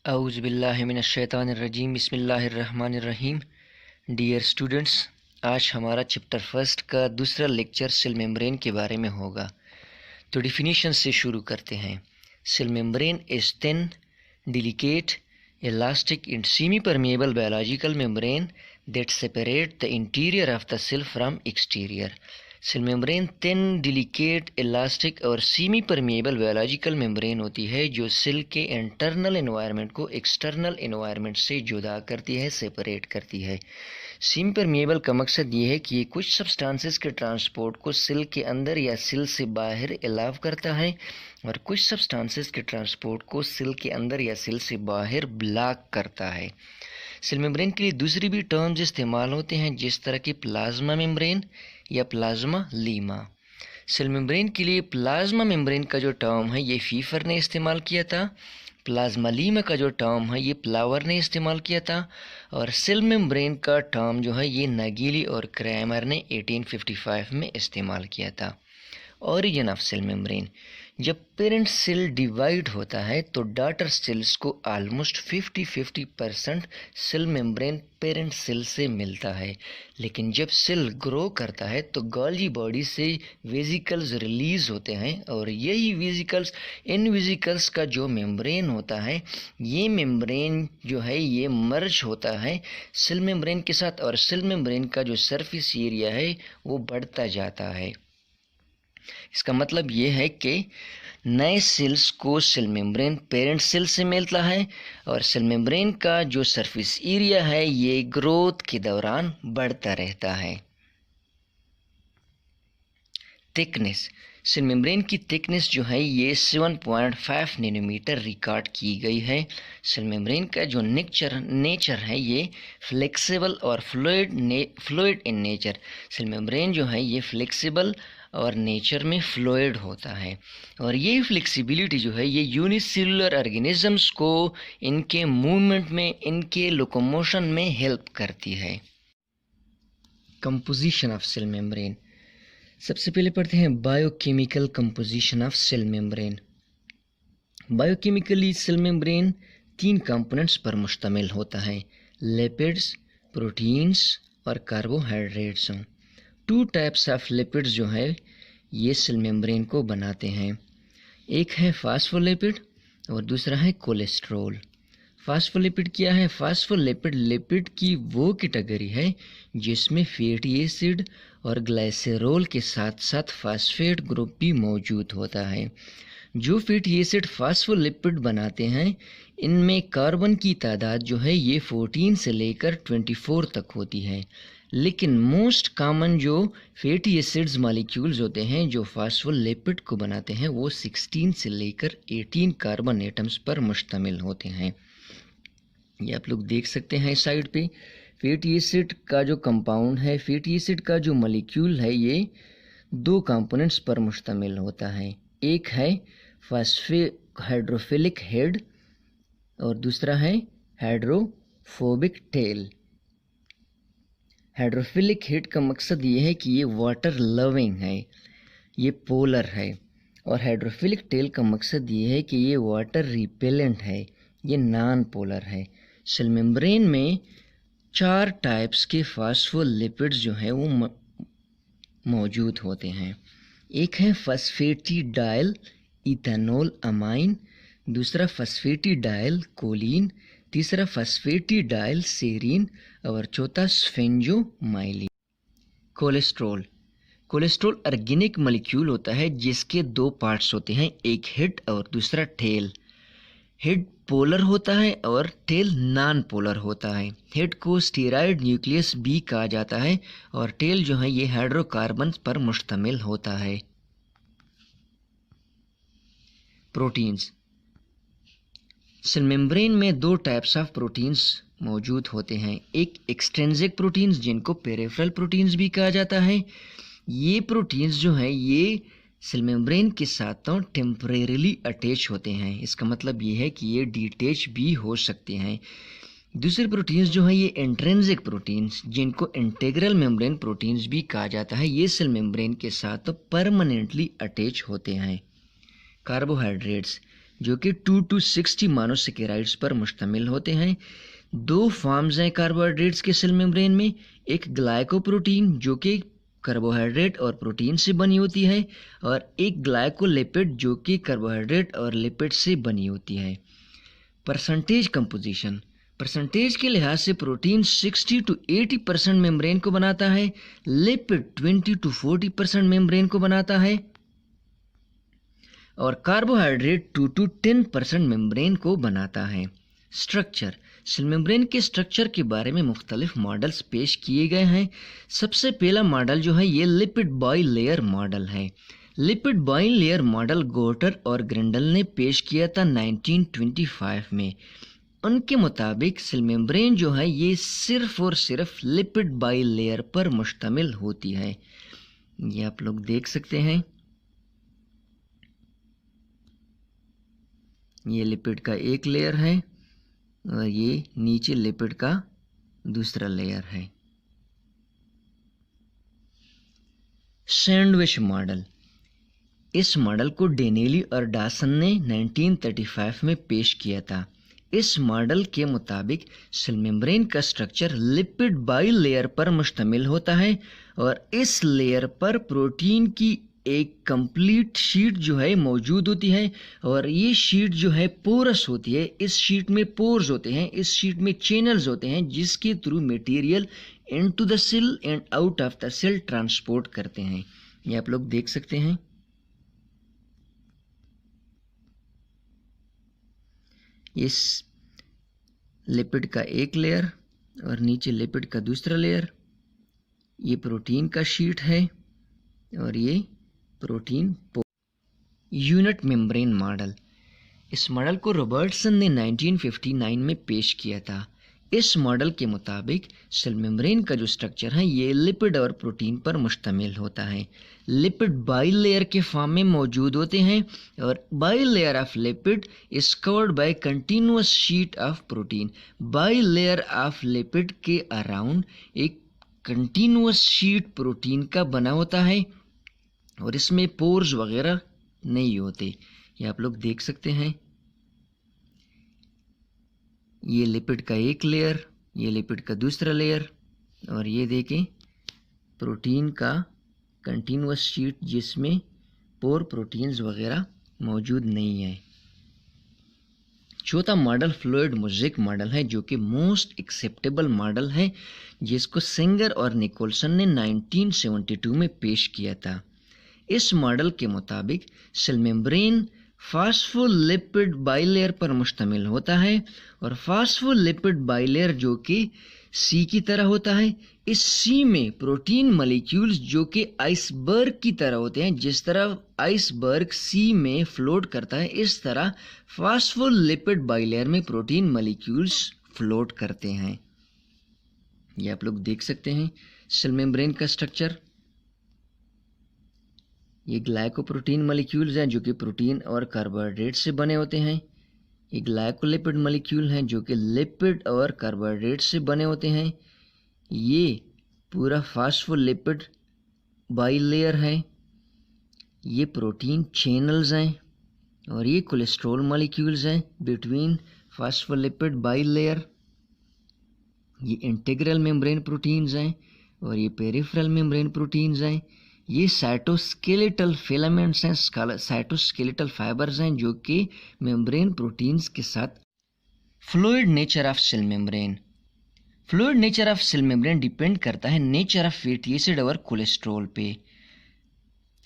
औज़ुबिल्लाहिमिनश्शैतानिर्रजीम बिस्मिल्लाहिर्रहमानिर्रहीम। Dear students, आज हमारा चैप्टर फर्स्ट का दूसरा लेक्चर सेल मेम्ब्रेन के बारे में होगा। तो डिफिनीशन से शुरू करते हैं। Cell membrane is thin, delicate, elastic and semi-permeable biological membrane that separate the interior of the cell from exterior. Cell membrane thin, delicate, elastic और सेमी परमिएबल बायोलॉजिकल मेम्ब्रेन होती है जो सेल के इंटरनल एनवायरनमेंट को external environment से जुदा करती है, सेपरेट करती है। सेमी परमिएबल का मकसद ये है कि ये कुछ सब्सटेंसेस के ट्रांसपोर्ट को सेल के अंदर या सेल से बाहर अलाउ करता है और कुछ सब्सटेंसेस के ट्रांसपोर्ट को सेल के अंदर या सेल से बाहर ब्लॉक करता है। सेल मेम्ब्रेन के लिए दूसरी भी टर्म्स इस्तेमाल होते हैं, जिस तरह की प्लाज्मा मेम्ब्रेन या प्लाज्मा लीमा। सेल मेम्ब्रेन के लिए प्लाज्मा मेम्ब्रेन का जो टर्म है ये फीफर ने इस्तेमाल किया था। प्लाज्मा लीमा का जो टर्म है ये प्लावर ने इस्तेमाल किया था। और सेल मेम्ब्रेन का टर्म जो है ये नगीली और क्रैमर ने 1855 में इस्तेमाल किया था। Origin of cell membrane. जब पेरेंट सेल डिवाइड होता है तो डॉटर सेल्स को almost 50-50% cell membrane parent cell से मिलता है। लेकिन जब सेल ग्रो करता है तो गोल्गी बॉडी से वेसिकल्स रिलीज होते हैं और यही वेसिकल्स इन वेसिकल्स का जो मेम्ब्रेन होता है ये मेम्ब्रेन जो है ये मर्ज होता है सेल मेम्ब्रेन के साथ और सेल मेम्ब्रेन का जो सरफेस एरिया है वो बढ़ता जाता है। इसका मतलब ये है कि नए सेल्स को सेल मेम्ब्रेन पेरेंट सेल से मिलता है और सेल मेम्ब्रेन का जो सरफेस एरिया है ये ग्रोथ के दौरान बढ़ता रहता है। थिकनेस। सेल मेम्ब्रेन की थिकनेस जो है ये 7.5 नैनोमीटर रिकॉर्ड की गई है। सेल मेम्ब्रेन का जो नेचर है ये फ्लेक्सिबल और fluid in nature. Cell membrane जो है ये फ्लेक्सिबल और नेचर में फ्लूइड होता है और ये फ्लेक्सिबिलिटी जो है ये यूनिसेलुलर ऑर्गेनिजम्स को इनके मूवमेंट में, इनके लोकोमोशन में हेल्प करती है। Composition of cell membrane. सबसे पहले पढ़ते हैं biochemical composition of cell membrane. Biochemically cell membrane 3 components पर मुश्तमिल होता है, लिपिड्स, प्रोटीन्स और कार्बोहाइड्रेट्स। 2 टाइप्स ऑफ लिपिड्स जो है ये सेल मेम्ब्रेन को बनाते हैं। एक है फास्फोलिपिड और दूसरा है कोलेस्ट्रॉल। फास्फोलिपिड क्या है? फास्फोलिपिड लिपिड की वो कैटेगरी है जिसमें फैटी एसिड और ग्लाइसेरोल के साथ साथ फास्फेट ग्रुप भी मौजूद होता है। जो फैटी एसिड फास्फोलिपिड बनाते हैं इनमें कार्बन की तादाद जो है ये 14 से लेकर 24 तक होती है। लेकिन मोस्ट कॉमन जो फैटी एसिड्स मॉलिक्यूल्स होते हैं जो फास्फोलिपिड को बनाते हैं वो 16 से लेकर 18 कार्बन एटम्स पर मुश्तमिल होते हैं। ये आप लोग देख सकते हैं साइड पे। फैटी एसिड का जो कंपाउंड है, फैटी एसिड का जो मॉलिक्यूल है ये 2 कंपोनेंट्स पर मुश्तमिल होता है। एक है हाइड्रोफिलिक हेड और दूसरा है हाइड्रोफोबिक टेल। हाइड्रोफिलिक हेड का मकसद ये है कि ये वाटर लविंग है, ये पोलर है। और हाइड्रोफिलिक टेल का मकसद ये है कि ये वाटर रिपेलेंट है, ये नॉन पोलर है। सेल मेम्ब्रेन में 4 टाइप्स के फास्फोलिपिड्स जो है वो मौजूद होते हैं। एक है फॉस्फेटिडाइल इथेनॉल अमाइन, दूसरा फॉस्फेटिडाइल कोलिन, तीसरा फॉस्फेटिडाइल सेरीन और चौथा स्फेंजोमाइलिन। कोलेस्ट्रॉल। कोलेस्ट्रॉल ऑर्गेनिक मॉलिक्यूल होता है जिसके 2 पार्ट्स होते हैं, एक हेड और दूसरा टेल। हेड पोलर होता है और टेल नॉन पोलर होता है। हेड को स्टेरॉयड न्यूक्लियस भी कहा जाता है और टेल जो है ये हाइड्रोकार्बन पर मुश्तमिल होता है। प्रोटीन्स। सेल मेम्ब्रेन में 2 टाइप्स ऑफ प्रोटीन्स मौजूद होते हैं। एक एक्सट्रिंसिक प्रोटीन्स जिनको पेरिफेरल प्रोटीन्स भी कहा जाता है। ये प्रोटीन्स जो है ये सेल मेम्ब्रेन के साथ तो टेम्परेरीली अटैच होते हैं। इसका मतलब ये है कि ये डिटैच भी हो सकते हैं। दूसरे प्रोटीन्स जो है ये इंट्रिंसिक प्रोटीन्स जिनको इंटीग्रल मेम्ब्रेन प्रोटीन्स भी कहा जाता है, ये सेल मेम्ब्रेन के साथ तो परमानेंटली अटैच होते हैं। कार्बोहाइड्रेट्स। जो कि 2 to 60 मोनोसेकेराइड्स पर मुश्तमिल होते हैं। 2 फॉर्म्स हैं कार्बोहाइड्रेट्स के सेल मेम्ब्रेन में, एक ग्लाइकोप्रोटीन जो कि कार्बोहाइड्रेट और प्रोटीन से बनी होती है, और एक ग्लाइकोलिपिड जो कि कार्बोहाइड्रेट और लिपिड से बनी होती है। परसेंटेज कंपोजिशन, परसेंटेज के लिहाज से प्रोटीन 60 to 80% मेम्ब्रेन को बनाता है, लिपिड 20 to 40% मेम्ब्रेन को बनाता है, और कार्बोहाइड्रेट 2 to 10% मेम्ब्रेन को बनाता है। स्ट्रक्चर, सेल मेम्ब्रेन के स्ट्रक्चर के बारे में मुख्तलिफ मॉडल्स पेश किए गए हैं। सबसे पहला मॉडल जो है ये लिपिड बाइलेयर मॉडल है। लिपिड बाइलेयर मॉडल गोटर और ग्रिंडल ने पेश किया था 1925 में। उनके मुताबिक सेल मेम्ब्रेन जो है ये सिर्फ और सिर्फ लिपिड बाइलेयर पर मुश्तमिल होती है। ये आप लोग देख सकते हैं, ये लिपिड का एक लेयर है और ये नीचे लिपिड का दूसरा लेयर है। सैंडविच मॉडल, इस मॉडल को डेनेली और डॉसन ने 1935 में पेश किया था। इस मॉडल के मुताबिक सेल मेम्ब्रेन का स्ट्रक्चर लिपिड बाइलेयर पर मुश्तमिल होता है और इस लेयर पर प्रोटीन की एक कंप्लीट शीट जो है मौजूद होती है, और ये शीट जो है पोरस होती है। इस शीट में पोर्स होते हैं, इस शीट में चैनल्स होते हैं जिसके through material into the cell and out of the cell transport करते हैं। ये आप लोग देख सकते हैं। इस लिपिड का एक लेयर और नीचे लिपिड का दूसरा लेयर, ये प्रोटीन का शीट है और ये प्रोटीन यूनिट मेम्ब्रेन मॉडल। इस मॉडल को रॉबर्टसन ने 1959 में पेश किया था। इस मॉडल के मुताबिक सेल मेम्ब्रेन का जो स्ट्रक्चर है ये लिपिड और प्रोटीन पर मुश्तमिल होता है। लिपिड बाइलेयर के फॉर्म में मौजूद होते हैं और bilayer of lipid is covered by continuous sheet of protein. Bilayer of lipid के अराउंड एक कंटिन्यूअस शीट प्रोटीन का बना होता है और इसमें पोर्स वगैरह नहीं होते। ये आप लोग देख सकते हैं, ये लिपिड का एक लेयर, ये लिपिड का दूसरा लेयर, और ये देखें प्रोटीन का कंटिन्यूअस शीट जिसमें पोर प्रोटीन्स वगैरह मौजूद नहीं है। चौथा मॉडल फ्लूइड मोज़ेक मॉडल है जो कि मोस्ट एक्सेप्टेबल मॉडल है, जिसको सेंगर और निकोलसन ने 1972 में पेश किया था। इस मॉडल के मुताबिक सेल मेम्ब्रेन फास्फोलिपिड बाइलेयर पर मुश्तमिल होता है और फास्फोलिपिड बाइलेयर जो कि सी की तरह होता है। इस सी में प्रोटीन मॉलिक्यूल्स जो कि आइसबर्ग की तरह होते हैं, जिस तरह आइसबर्ग सी में फ्लोट करता है इस तरह फास्फोलिपिड बाइलेयर में प्रोटीन मॉलिक्यूल्स फ्लोट करते हैं। ये आप लोग देख सकते हैं सेल मेम्ब्रेन का स्ट्रक्चर। ये ग्लाइकोप्रोटीन मॉलिक्यूल्स हैं जो कि प्रोटीन और कार्बोहाइड्रेट से बने होते हैं। ये ग्लाइकोलिपिड मॉलिक्यूल हैं जो कि लिपिड और कार्बोहाइड्रेट से बने होते हैं। ये पूरा फास्फोलिपिड बाइलेयर है। ये प्रोटीन चैनल्स हैं और ये कोलेस्ट्रॉल मॉलिक्यूल्स हैं बिटवीन फास्फोलिपिड बाइलेयर। ये इंटीग्रल मेम्ब्रेन प्रोटीन्स हैं और ये पेरिफेरल मेम्ब्रेन प्रोटीन्स हैं। ये साइटोस्केलेटल फिलामेंट्स हैं, साइटोस्केलेटल फाइबर्स हैं जो कि मेम्ब्रेन प्रोटीन्स के साथ। Fluid nature of cell membrane, fluid nature of cell membrane depend करता है नेचर ऑफ फैटी एसिड और कोलेस्ट्रॉल पे।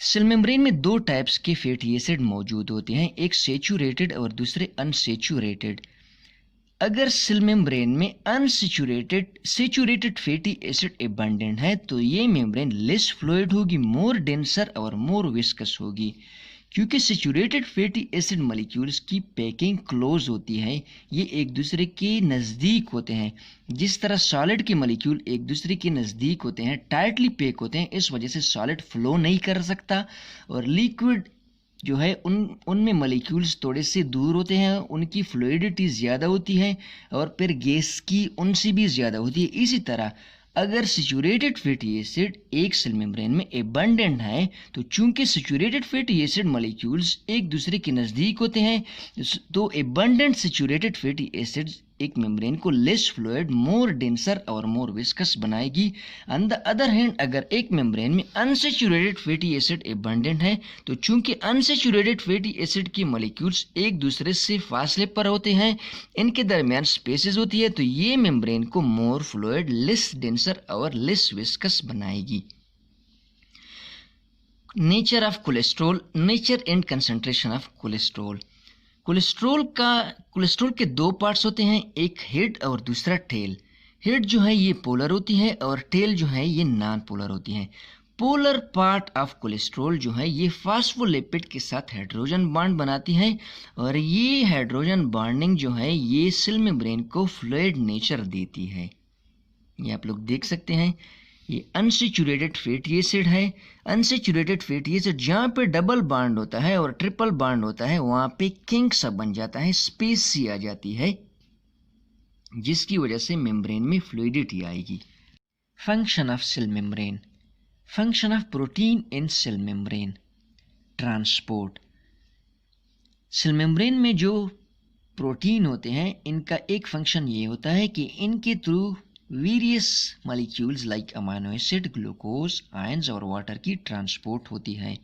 सेल मेम्ब्रेन में दो टाइप्स के फैटी एसिड मौजूद होते हैं, एक सेचुरेटेड और दूसरे अनसेचुरेटेड। अगर सेल मेम्ब्रेन में सेचुरेटेड फैटी एसिड एबंडेंट है तो ये मेम्ब्रेन लेस फ्लूइड होगी, मोर डेंसर और मोर विस्कस होगी। क्योंकि सेचुरेटेड फैटी एसिड मॉलिक्यूल्स की पैकिंग क्लोज होती है, ये एक दूसरे के नज़दीक होते हैं। जिस तरह सॉलिड के मॉलिक्यूल एक दूसरे के नज़दीक होते हैं, टाइटली पैक होते हैं, इस वजह से सॉलिड फ्लो नहीं कर सकता। और लिक्विड जो है उनमें मॉलिक्यूल्स थोड़े से दूर होते हैं, उनकी फ्लूइडिटी ज़्यादा होती है और फिर गैस की उनसे भी ज़्यादा होती है। इसी तरह अगर सैचुरेटेड फैटी एसिड एक सेल मेम्ब्रेन में एबंडेंट है, तो चूंकि सैचुरेटेड फैटी एसिड मॉलिक्यूल्स एक दूसरे के नज़दीक होते हैं, तो एबंडेंट सैचुरेटेड फैटी एसिड्स एक मेम्ब्रेन को लेस फ्लूइड, मोर डेंसर और मोर विस्कस बनाएगी। ऑन द अदर हैंड, अगर एक मेम्ब्रेन में अनसैचुरेटेड फैटी एसिड एबंडेंट है, तो चूंकि अनसैचुरेटेड फैटी एसिड की मॉलिक्यूल्स एक दूसरे से फासले पर होते हैं, इनके दरमियान स्पेसेस होती है, तो ये मेम्ब्रेन को मोर फ्लूइड, लेस डेंसर और लेस विस्कस बनाएगी। Nature of cholesterol, nature and concentration of cholesterol. Cholesterol के दो पार्ट्स होते हैं, एक हेड और दूसरा टेल। हेड जो है ये पोलर होती है और टेल जो है ये नॉन पोलर होती है। पोलर पार्ट ऑफ कोलेस्ट्रॉल जो है ये फास्फोलिपिड के साथ हाइड्रोजन बॉन्ड बनाती है, और ये हाइड्रोजन बॉन्डिंग जो है ये सेल मेम्ब्रेन को फ्लूइड नेचर देती है। ये आप लोग देख सकते हैं, ये अनसैचुरेटेड फैटी एसिड है। अनसैचुरेटेड फैटी एसिड जहाँ पे डबल बॉन्ड होता है और ट्रिपल बॉन्ड होता है, वहाँ पे किंक सा बन जाता है, स्पेस सी आ जाती है, जिसकी वजह से मेम्ब्रेन में फ्लूइडिटी आएगी। Function of cell membrane, function of protein in cell membrane. Transport, cell membrane में जो प्रोटीन होते हैं, इनका एक फंक्शन ये होता है कि इनके through various molecules like amino acid, glucose, ions और वाटर की ट्रांसपोर्ट होती है।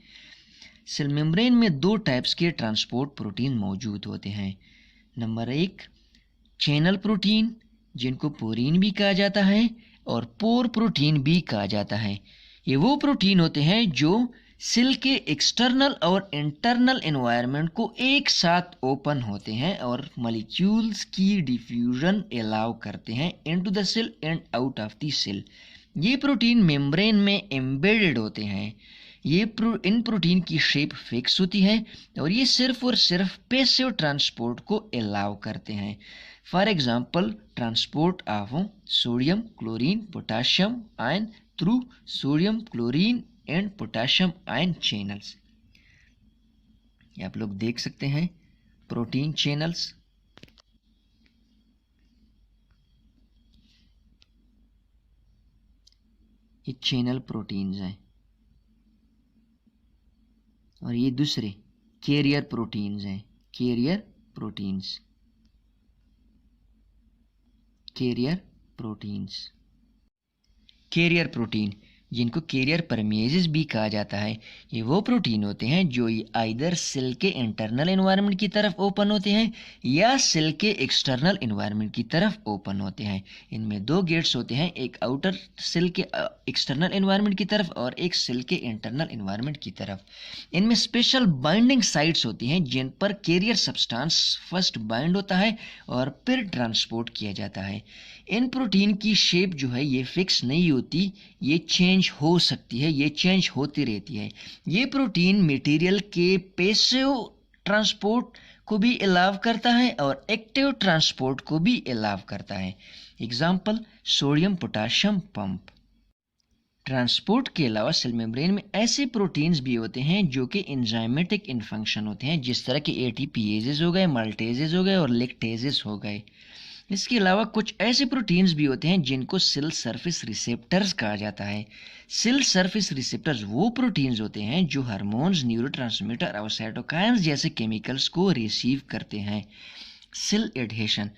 सेल मेम्ब्रेन में दो टाइप्स के ट्रांसपोर्ट प्रोटीन मौजूद होते हैं। नंबर 1 चैनल प्रोटीन, जिनको पोरीन भी कहा जाता है और पोर प्रोटीन भी कहा जाता है। ये वो प्रोटीन होते हैं जो सेल के एक्सटर्नल और इंटरनल एनवायरनमेंट को एक साथ ओपन होते हैं और मॉलिक्यूल्स की डिफ्यूजन अलाउ करते हैं into the cell and out of the cell. ये प्रोटीन मेम्ब्रेन में एम्बेडेड होते हैं। इन प्रोटीन की शेप फिक्स होती है और ये सिर्फ और सिर्फ पैसिव ट्रांसपोर्ट को अलाउ करते हैं। For example, transport of sodium, chlorine, potassium ion through sodium, chlorine and potassium ion channels. ये आप लोग देख सकते हैं प्रोटीन चैनल्स। ये चैनल प्रोटीन्स हैं और ये दूसरे कैरियर प्रोटीन्स हैं। Carrier proteins, carrier proteins, carrier protein जिनको कैरियर परमेजेस भी कहा जाता है, ये वो प्रोटीन होते हैं जो आइदर सेल के इंटरनल एनवायरनमेंट की तरफ ओपन होते हैं या सेल के एक्सटर्नल एनवायरनमेंट की तरफ ओपन होते हैं। इनमें दो गेट्स होते हैं, एक आउटर सेल के एक्सटर्नल एनवायरनमेंट की तरफ और एक सेल के इंटरनल एनवायरनमेंट की तरफ। इनमें स्पेशल बाइंडिंग साइट्स होती हैं जिन पर कैरियर सब्सटेंस फर्स्ट बाइंड होता है और फिर ट्रांसपोर्ट किया जाता है। इन प्रोटीन की शेप जो है ये फिक्स नहीं होती, ये चेंज हो सकती है, ये चेंज होती रहती है। ये प्रोटीन मटेरियल के पैसिव ट्रांसपोर्ट को भी अलाउ करता है और एक्टिव ट्रांसपोर्ट को भी अलाउ करता है। Example, sodium potassium pump. Transport के अलावा सेल मेम्ब्रेन में ऐसे प्रोटीन्स भी होते हैं जो कि एंजाइमेटिक इन फंक्शन होते हैं, जिस तरह के एटीपीएजेस हो गए, मल्टेजेस हो गए और लैक्टेजेस हो गए। इसके अलावा कुछ ऐसे प्रोटीन्स भी होते हैं जिनको सेल सरफेस रिसेप्टर्स कहा जाता है। सेल सरफेस रिसेप्टर्स वो प्रोटीन्स होते हैं जो हार्मोन्स, न्यूरोट्रांसमीटर और साइटोकाइन्स जैसे केमिकल्स को रिसीव करते हैं। सेल एडहेशन,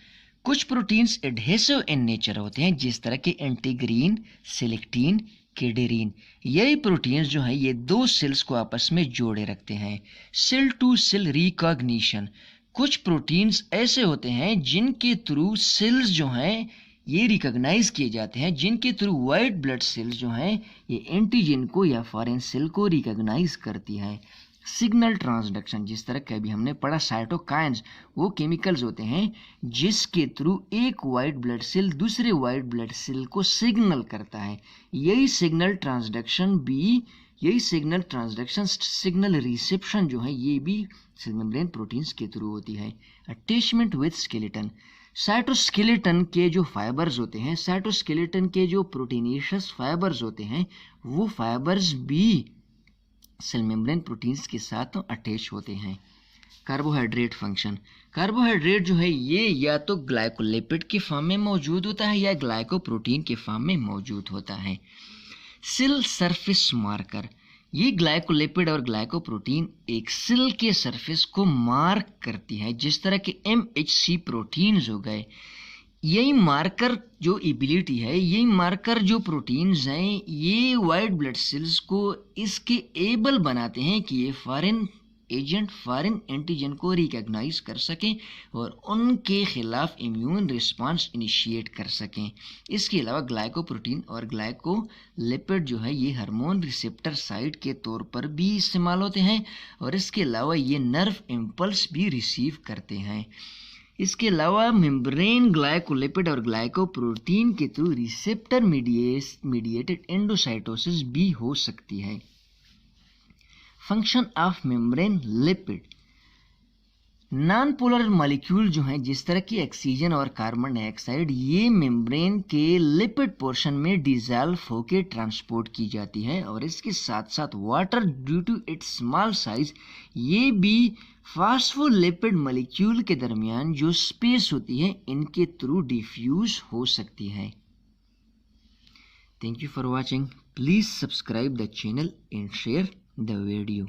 कुछ प्रोटीन्स एडहेसिव इन नेचर होते हैं, जिस तरह के इंटीग्रीन, सेलेक्टिन, केडेरीन। यही प्रोटीन्स जो हैं ये दो सेल्स को आपस में जोड़े रखते हैं। सेल टू सेल रिकॉग्निशन, कुछ प्रोटीन्स ऐसे होते हैं जिनके थ्रू सेल्स जो हैं ये रिकॉग्नाइज किए जाते हैं, जिनके थ्रू वाइट ब्लड सेल्स जो हैं ये एंटीजन को या फॉरेन सेल को रिकॉग्नाइज करती हैं। सिग्नल ट्रांसडक्शन, जिस तरह का अभी हमने पढ़ा, साइटोकाइन्स वो केमिकल्स होते हैं जिसके थ्रू एक वाइट ब्लड सेल दूसरे वाइट ब्लड सेल को सिग्नल करता है। यही सिग्नल ट्रांसडक्शन, सिग्नल रिसेप्शन जो है ये भी सेल मेम्ब्रेन प्रोटीन्स के थ्रू होती है। अटैचमेंट विद स्केलेटन, साइटोस्केलेटन के जो फाइबर्स होते हैं, साइटोस्केलेटन के जो प्रोटीनेशियस फाइबर्स होते हैं, वो फाइबर्स भी सेल मेम्ब्रेन प्रोटीन्स के साथ अटैच होते हैं। Carbohydrate function. कार्बोहाइड्रेट जो है ये या तो ग्लाइकोलिपिड के फॉर्म में मौजूद होता है या ग्लाइकोप्रोटीन के फॉर्म में मौजूद होता है। सेल सरफेस मार्कर, ये ग्लाइकोलिपिड और ग्लाइकोप्रोटीन एक सेल के सरफेस को मार्क करती है, जिस तरह के MHC प्रोटीन्स हो गए। यही मार्कर जो एबिलिटी है, यही मार्कर जो प्रोटीन्स हैं, ये वाइट ब्लड सेल्स को इसके एबल बनाते हैं कि ये फॉरेन एजेंट, फॉरेन एंटीजन को रिकॉग्नाइज कर सकें और उनके खिलाफ इम्यून रिस्पांस इनिशिएट कर सकें। इसके अलावा ग्लाइकोप्रोटीन और ग्लाइकोलिपिड जो है ये हार्मोन रिसेप्टर साइट के तौर पर भी इस्तेमाल होते हैं और इसके अलावा ये नर्व इम्पल्स भी रिसीव करते हैं। इसके अलावा मेम्ब्रेन ग्लाइकोलिपिड और ग्लाइकोप्रोटीन के थ्रू रिसेप्टर मीडिएटेड एंडोसाइटोसिस भी हो सकती है। Function of membrane lipid, non polar molecule जो हैं जिस तरह की ऑक्सीजन और कार्बन डाइऑक्साइड, ये मेम्ब्रेन के लिपिड पोर्शन में डिजॉल्व होकर ट्रांसपोर्ट की जाती है और इसके साथ साथ water due to its small size, ये भी फास्फोलिपिड मॉलिक्यूल के दरमियान जो स्पेस होती है इनके थ्रू डिफ्यूज हो सकती है। Thank you for watching. Please subscribe the channel and share the video.